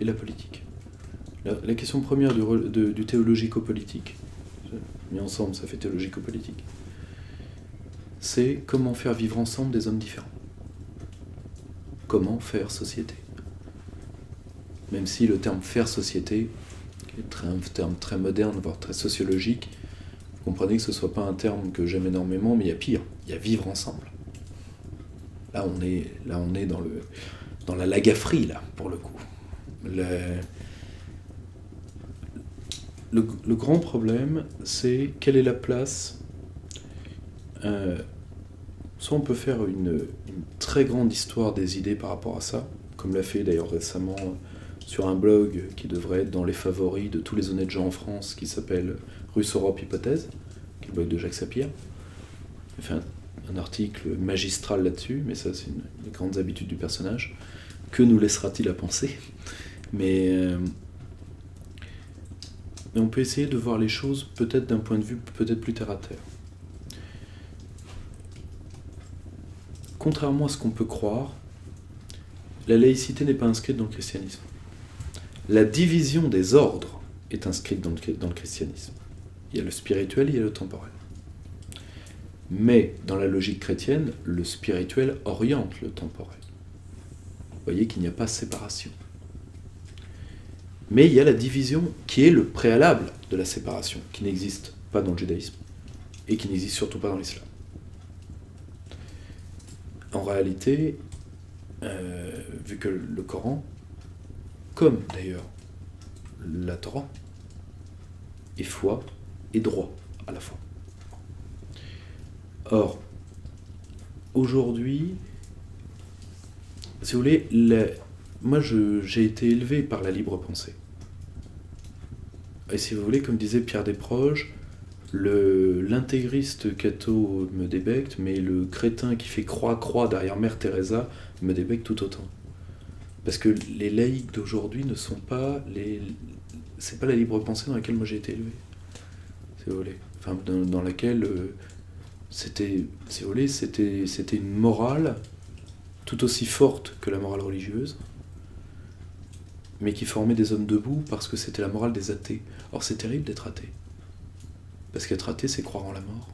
et la politique. La question première du théologico-politique, mis ensemble ça fait théologico-politique, c'est comment faire vivre ensemble des hommes différents. Comment faire société. Même si le terme faire société, qui est un terme très moderne, voire très sociologique, vous comprenez que ce ne soit pas un terme que j'aime énormément, mais il y a pire, il y a vivre ensemble. Là on est dans la lagaferie, là, pour le coup. Le grand problème, c'est quelle est la place. Soit on peut faire une très grande histoire des idées par rapport à ça, comme l'a fait d'ailleurs récemment sur un blog qui devrait être dans les favoris de tous les honnêtes gens en France, qui s'appelle Russe Europe Hypothèse, qui est le blog de Jacques Sapir. Il a fait un article magistral là-dessus, mais ça c'est une des grandes habitudes du personnage. Que nous laissera-t-il à penser ? Mais on peut essayer de voir les choses peut-être d'un point de vue peut-être plus terre à terre. Contrairement à ce qu'on peut croire, la laïcité n'est pas inscrite dans le christianisme. La division des ordres est inscrite dans le christianisme. Il y a le spirituel, il y a le temporel. Mais dans la logique chrétienne, le spirituel oriente le temporel. Vous voyez qu'il n'y a pas séparation. Mais il y a la division qui est le préalable de la séparation, qui n'existe pas dans le judaïsme et qui n'existe surtout pas dans l'islam. En réalité, vu que le Coran, comme d'ailleurs la Torah, est foi et droit à la fois. Or, aujourd'hui, si vous voulez, moi j'ai été élevé par la libre pensée. Et si vous voulez, comme disait Pierre Desproges, l'intégriste catho me débecte, mais le crétin qui fait croix derrière Mère Teresa me débecte tout autant. Parce que les laïcs d'aujourd'hui ne sont pas c'est pas la libre pensée dans laquelle moi j'ai été élevé. Si vous voulez. Enfin, dans laquelle c'était une morale tout aussi forte que la morale religieuse, mais qui formait des hommes debout parce que c'était la morale des athées. Or c'est terrible d'être athée. Parce qu'être athée, c'est croire en la mort.